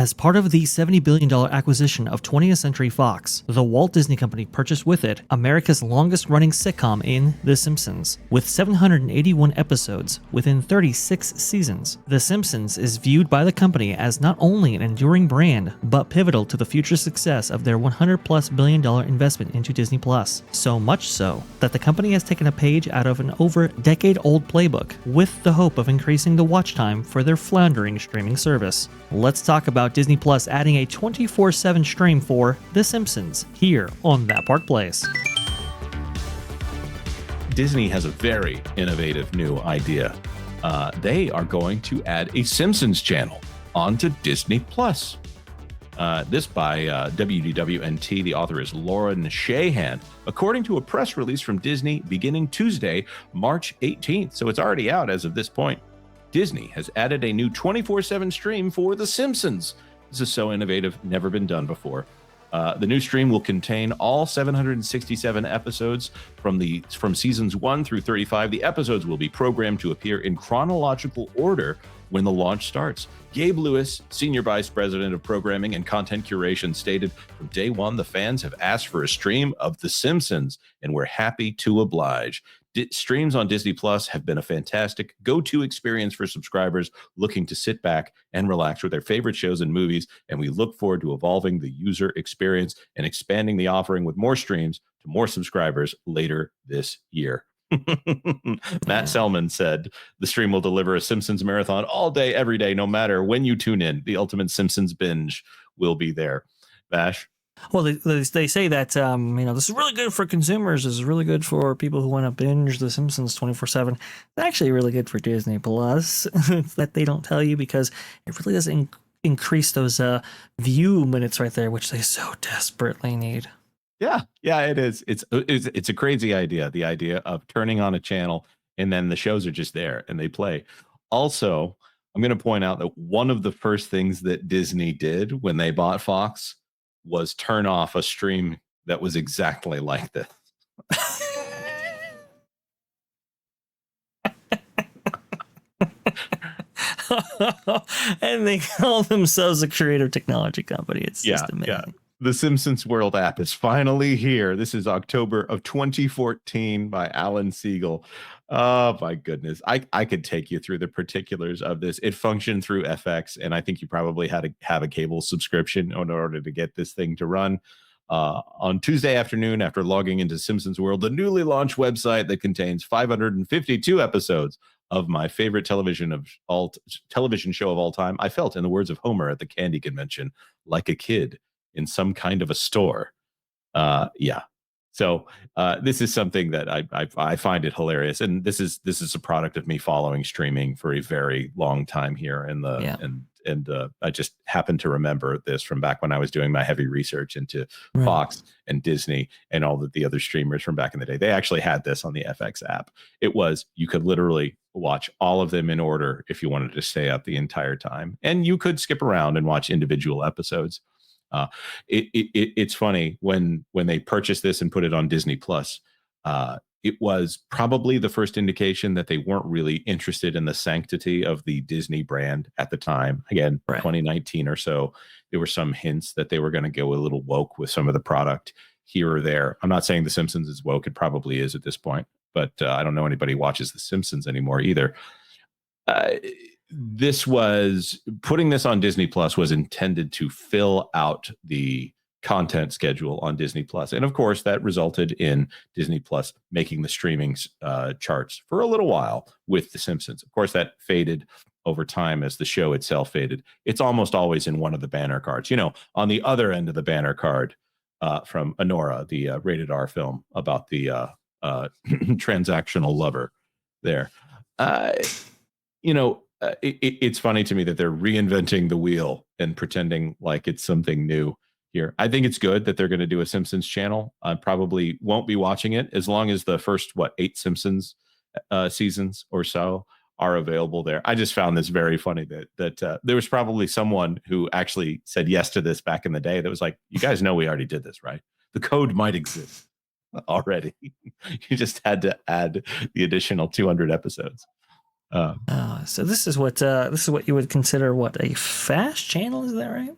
As part of the $70 billion acquisition of 20th Century Fox, the Walt Disney Company purchased with it America's longest-running sitcom in The Simpsons. With 781 episodes within 36 seasons, The Simpsons is viewed by the company as not only an enduring brand, but pivotal to the future success of their $100+ billion investment into Disney+. So much so that the company has taken a page out of an over-decade-old playbook with the hope of increasing the watch time for their floundering streaming service. Let's talk about Disney Plus adding a 24/7 stream for The Simpsons here on That Park Place. Disney has a very innovative new idea. They are going to add a Simpsons channel onto Disney Plus. This by WDWNT. The author is Lauren Shahan. According to a press release from Disney beginning Tuesday, March 18th, so it's already out as of this point, Disney has added a new 24/7 stream for The Simpsons. This is so innovative, never been done before. The new stream will contain all 767 episodes from seasons 1 through 35. The episodes will be programmed to appear in chronological order when the launch starts. Gabe Lewis, Senior Vice President of Programming and Content Curation, stated, "From day one, the fans have asked for a stream of The Simpsons, and we're happy to oblige." Streams on Disney Plus have been a fantastic go-to experience for subscribers looking to sit back and relax with their favorite shows and movies, and we look forward to evolving the user experience and expanding the offering with more streams to more subscribers later this year. Matt Selman said, "The stream will deliver a Simpsons marathon all day, every day, no matter when you tune in. The ultimate Simpsons binge will be there." Vash? Well, they say that this is really good for consumers. This is really good for people who want to binge The Simpsons 24/7. It's actually really good for Disney Plus. It's that they don't tell you because it really does increase those view minutes right there, which they so desperately need. Yeah, it is. It's a crazy idea. The idea of turning on a channel and then the shows are just there and they play. Also, I'm going to point out that one of the first things that Disney did when they bought Fox was turn off a stream that was exactly like this. And they call themselves a creative technology company. It's just amazing. Yeah. The Simpsons World app is finally here. This is October of 2014 by Alan Siegel. Oh my goodness. I could take you through the particulars of this. It functioned through FX, and I think you probably had to have a cable subscription in order to get this thing to run. On Tuesday afternoon, after logging into Simpsons World, the newly launched website that contains 552 episodes of my favorite television show of all time, I felt, in the words of Homer at the candy convention, like a kid in some kind of a store. So this is something that I find it hilarious, and this is a product of me following streaming for a very long time here and I just happened to remember this from back when I was doing my heavy research into Fox and Disney and all the other streamers from back in the day. They actually had this on the FX app. You could literally watch all of them in order if you wanted to stay up the entire time, and you could skip around and watch individual episodes. It's funny when they purchased this and put it on Disney Plus. It was probably the first indication that they weren't really interested in the sanctity of the Disney brand at the time. Again, 2019 or so, there were some hints that they were going to go a little woke with some of the product here or there. I'm not saying The Simpsons is woke. It probably is at this point, but I don't know anybody watches The Simpsons anymore either. Putting this on Disney Plus was intended to fill out the content schedule on Disney Plus, and of course that resulted in Disney Plus making the streaming charts for a little while with The Simpsons. Of course, that faded over time as the show itself faded. It's almost always in one of the banner cards. On the other end of the banner card from Anora, the rated R film about the transactional lover. There, it's funny to me that they're reinventing the wheel and pretending like it's something new here. I think it's good that they're going to do a Simpsons channel. I probably won't be watching it as long as the first 8 Simpsons seasons or so are available there. I just found this very funny that there was probably someone who actually said yes to this back in the day that was like, you guys know we already did this, right? The code might exist already. You just had to add the additional 200 episodes. So this is what you would consider a fast channel, is that right?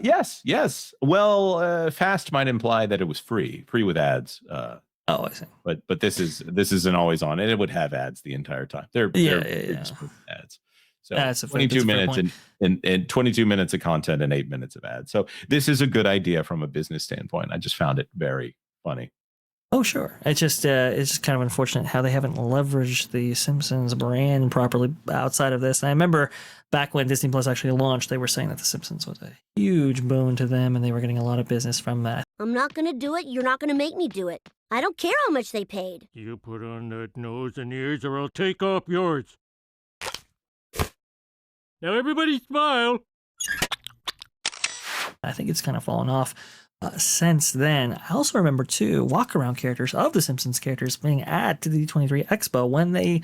Yes. Well, fast might imply that it was free with ads. I see. But this isn't always on, and it would have ads the entire time. They're ads. So that's 22 minutes and 22 minutes of content and 8 minutes of ads. So this is a good idea from a business standpoint. I just found it very funny. Oh, sure. It's just kind of unfortunate how they haven't leveraged the Simpsons brand properly outside of this. And I remember back when Disney Plus actually launched, they were saying that the Simpsons was a huge boon to them, and they were getting a lot of business from that. I'm not going to do it. You're not going to make me do it. I don't care how much they paid. You put on that nose and ears or I'll take off yours. Now everybody smile. I think it's kind of fallen off since then. I also remember, too, walk-around characters of the Simpsons characters being added to the D23 Expo when they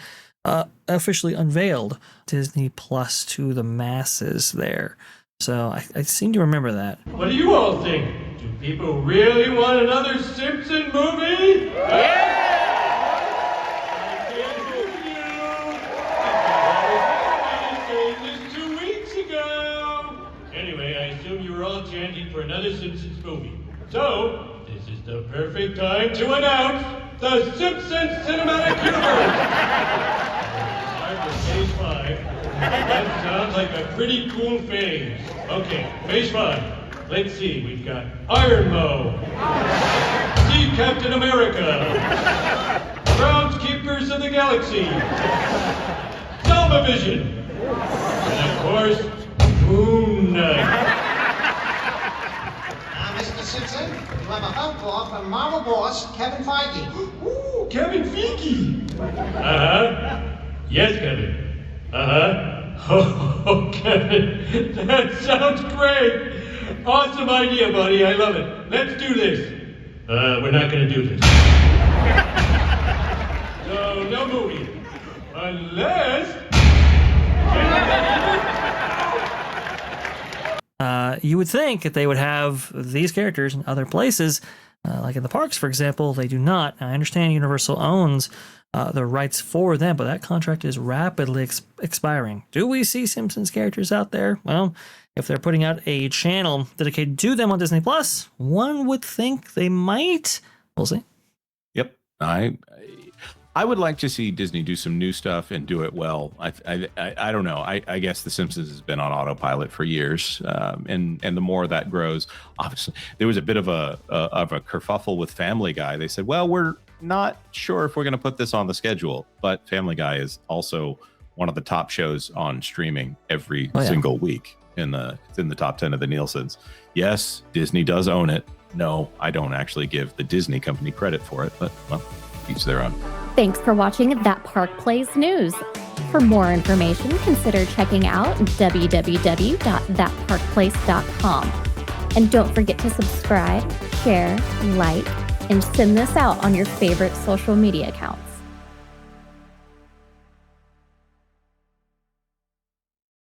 officially unveiled Disney Plus to the masses there. So I seem to remember that. What do you all think? Do people really want another Simpson movie? Yeah! I can't hear you. This 2 weeks ago. Anyway, I assume you were all chanting for another Simpsons movie. So, this is the perfect time to announce the Simpsons Cinematic Universe. Start with Phase 5. That sounds like a pretty cool phase. Okay, Phase 5. Let's see, we've got Iron Mo, Sea Captain America, Groundskeepers of the Galaxy, Vision, and of course, Moon Knight. Mr. Simpson, you have a phone call from Marvel boss Kevin Feige. Ooh, Kevin Feige. Yes, Kevin. Oh, Kevin, that sounds great. Awesome idea, buddy. I love it. Let's do this. We're not going to do this. No movie. Unless... You would think that they would have these characters in other places, like in the parks, for example. They do not. I understand Universal owns the rights for them, but that contract is rapidly expiring. Do we see Simpsons characters out there? Well, if they're putting out a channel dedicated to them on Disney Plus, one would think they might. We'll see. Yep. I would like to see Disney do some new stuff and do it well. I don't know. I guess The Simpsons has been on autopilot for years, and the more that grows, obviously there was a bit of a kerfuffle with Family Guy. They said, well, we're not sure if we're going to put this on the schedule, but Family Guy is also one of the top shows on streaming every single week. It's in the top 10 of the Nielsen's. Yes, Disney does own it. No, I don't actually give the Disney company credit for it, but well, each their own. Thanks for watching That Park Plays News. For more information, consider checking out www.thatparkplace.com. And don't forget to subscribe, share, like, and send this out on your favorite social media accounts.